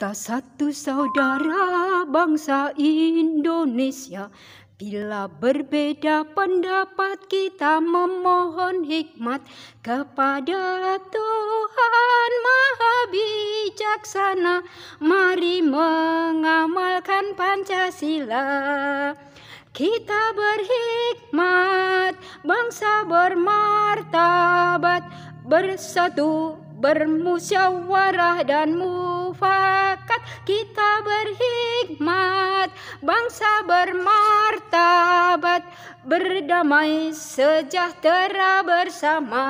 Kita satu saudara bangsa Indonesia. Bila berbeda pendapat kita memohon hikmat kepada Tuhan Maha Bijaksana. Mari mengamalkan Pancasila. Kita berhikmat, bangsa bermartabat, bersatu, bermusyawarah dan mufakat. Kita berhikmat, bangsa bermartabat, berdamai sejahtera bersama.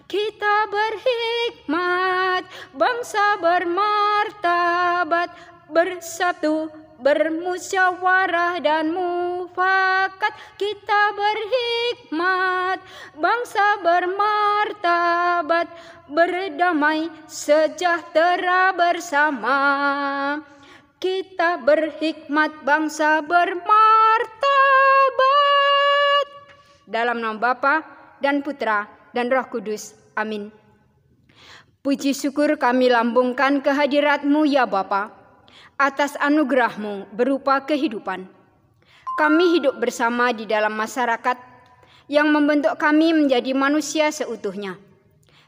Kita berhikmat, bangsa bermartabat, bersatu, bermusyawarah dan mufakat. Kita berhikmat, bangsa bermartabat, berdamai sejahtera bersama. Kita berhikmat, bangsa bermartabat. Dalam nama Bapa dan Putra dan Roh Kudus. Amin. Puji syukur kami lambungkan kehadirat-Mu ya Bapa, atas anugerah-Mu berupa kehidupan. Kami hidup bersama di dalam masyarakat yang membentuk kami menjadi manusia seutuhnya.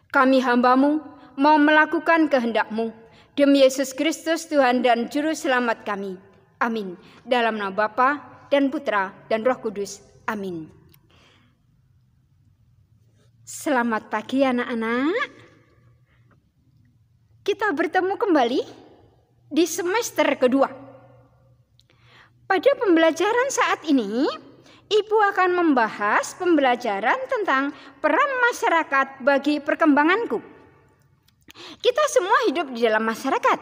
Kami hamba-Mu mau melakukan kehendak-Mu. Demi Yesus Kristus Tuhan dan Juru Selamat kami. Amin. Dalam nama Bapa dan Putra dan Roh Kudus. Amin. Selamat pagi anak-anak. Kita bertemu kembali di semester kedua. Pada pembelajaran saat ini, Ibu akan membahas pembelajaran tentang peran masyarakat bagi perkembanganku. Kita semua hidup di dalam masyarakat.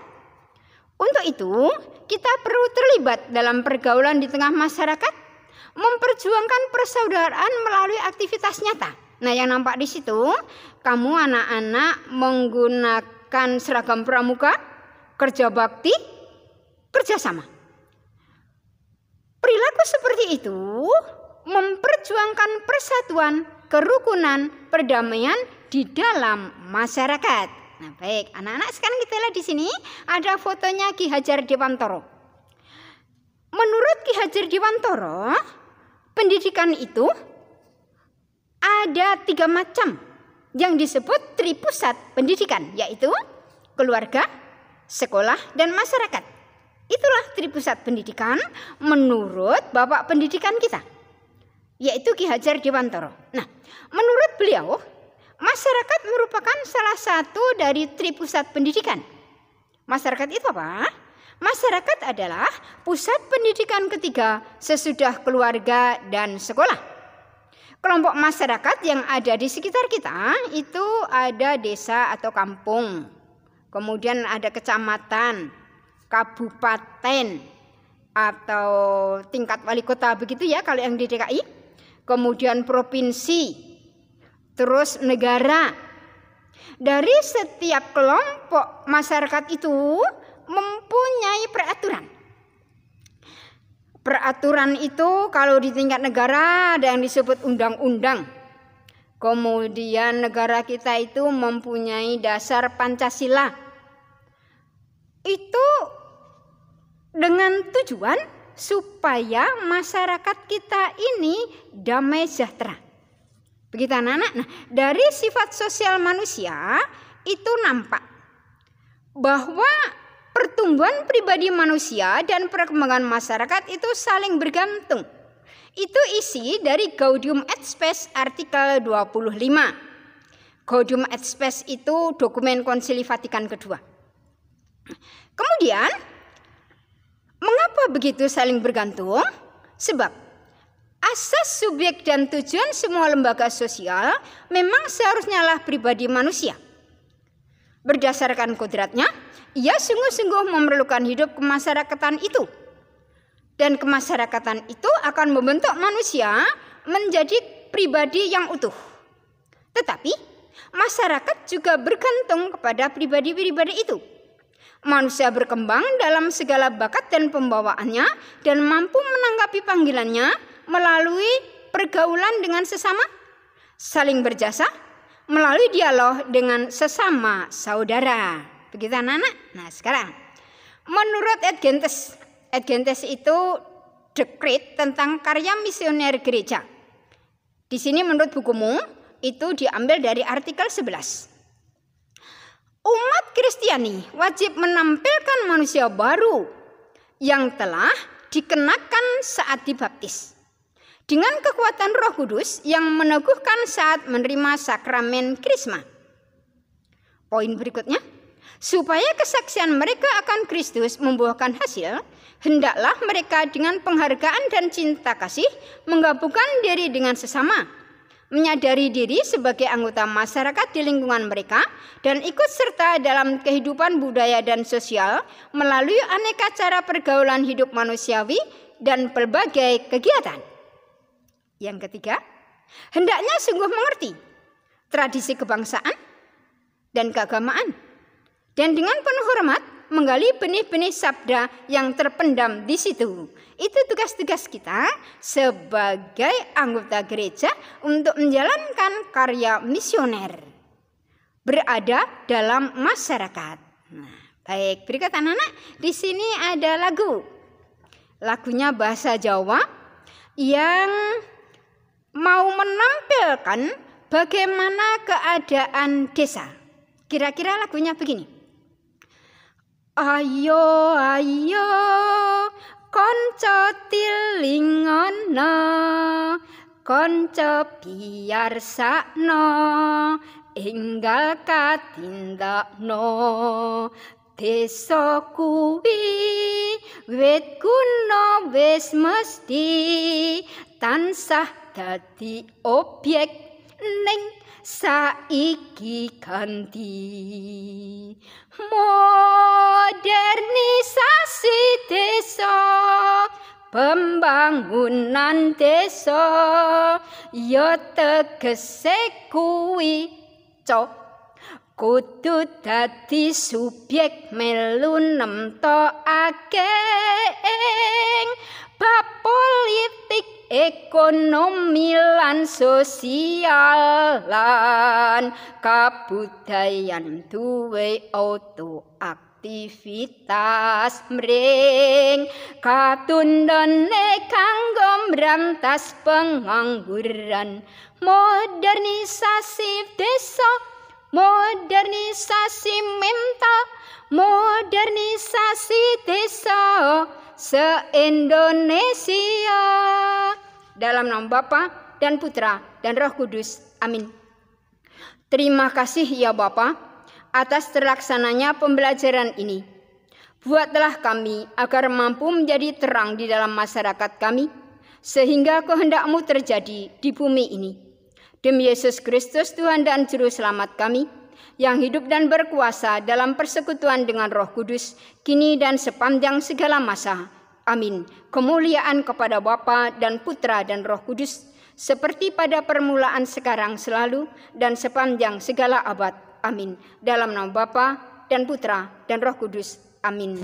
Untuk itu, kita perlu terlibat dalam pergaulan di tengah masyarakat, memperjuangkan persaudaraan melalui aktivitas nyata. Nah, yang nampak di situ, kamu anak-anak menggunakan seragam pramuka, kerja bakti, kerjasama. Perilaku seperti itu memperjuangkan persatuan, kerukunan, perdamaian di dalam masyarakat. Nah, baik, anak-anak sekarang kita lihat di sini ada fotonya Ki Hajar Dewantara. Menurut Ki Hajar Dewantara, pendidikan itu ada 3 macam yang disebut tripusat pendidikan, yaitu keluarga, sekolah, dan masyarakat. Itulah tripusat pendidikan menurut Bapak Pendidikan kita, yaitu Ki Hajar Dewantara. Nah, menurut beliau, masyarakat merupakan salah satu dari tripusat pendidikan. Masyarakat itu apa? Masyarakat adalah pusat pendidikan ketiga sesudah keluarga dan sekolah. Kelompok masyarakat yang ada di sekitar kita itu ada desa atau kampung. Kemudian ada kecamatan, kabupaten, atau tingkat wali kota begitu ya kalau yang di DKI. Kemudian provinsi, terus negara. Dari setiap kelompok masyarakat itu mempunyai peraturan. Peraturan itu kalau di tingkat negara ada yang disebut undang-undang. Kemudian negara kita itu mempunyai dasar Pancasila. Itu dengan tujuan supaya masyarakat kita ini damai sejahtera. Begitu anak-anak. Nah, dari sifat sosial manusia itu nampak bahwa pertumbuhan pribadi manusia dan perkembangan masyarakat itu saling bergantung. Itu isi dari Gaudium et Spes artikel 25. Gaudium et Spes itu dokumen Konsili Vatikan kedua. Kemudian, mengapa begitu saling bergantung? Sebab asas, subjek, dan tujuan semua lembaga sosial memang seharusnya lah pribadi manusia. Berdasarkan kodratnya, ia sungguh-sungguh memerlukan hidup kemasyarakatan itu. Dan kemasyarakatan itu akan membentuk manusia menjadi pribadi yang utuh. Tetapi, masyarakat juga bergantung kepada pribadi-pribadi itu. Manusia berkembang dalam segala bakat dan pembawaannya dan mampu menanggapi panggilannya melalui pergaulan dengan sesama, saling berjasa, melalui dialog dengan sesama saudara. Begitu anak-anak? Nah sekarang, menurut Adgentes itu dekret tentang karya misioner gereja. Di sini menurut bukumu itu diambil dari artikel 11. Umat Kristiani wajib menampilkan manusia baru yang telah dikenakan saat dibaptis dengan kekuatan Roh Kudus yang meneguhkan saat menerima sakramen Krisma. Poin berikutnya, supaya kesaksian mereka akan Kristus membuahkan hasil, hendaklah mereka dengan penghargaan dan cinta kasih menggabungkan diri dengan sesama, menyadari diri sebagai anggota masyarakat di lingkungan mereka, dan ikut serta dalam kehidupan budaya dan sosial melalui aneka cara pergaulan hidup manusiawi dan berbagai kegiatan. Yang ketiga, hendaknya sungguh mengerti tradisi kebangsaan dan keagamaan, dan dengan penuh hormat menggali benih-benih sabda yang terpendam di situ. Itu tugas-tugas kita sebagai anggota gereja untuk menjalankan karya misioner, berada dalam masyarakat. Nah, baik, berikut anak-anak, di sini ada lagu. Lagunya bahasa Jawa yang mau menampilkan bagaimana keadaan desa. Kira-kira lagunya begini. Ayo ayo konco tilingono, konco biarsakno, enggal katindakno. Desa kuwi wit kuno wis mesti tansah dadi objek ning saiki ganti. Modernisasi desa, pembangunan desa, ya tegese kuwi kudu dadi subyek melu nemtokake ing bab politik, ekonomi lan sosial lan kabudayan duwe auto aktivitas mring katundone kanggo mbrantas pengangguran. Modernisasi desa, modernisasi mental, modernisasi desa se-Indonesia. Dalam nama Bapa dan Putra dan Roh Kudus. Amin. Terima kasih ya Bapa atas terlaksananya pembelajaran ini. Buatlah kami agar mampu menjadi terang di dalam masyarakat kami, sehingga kehendak-Mu terjadi di bumi ini. Demi Yesus Kristus Tuhan dan Juru Selamat kami, yang hidup dan berkuasa dalam persekutuan dengan Roh Kudus, kini dan sepanjang segala masa. Amin. Kemuliaan kepada Bapa dan Putra dan Roh Kudus, seperti pada permulaan, sekarang, selalu, dan sepanjang segala abad. Amin. Dalam nama Bapa dan Putra dan Roh Kudus. Amin.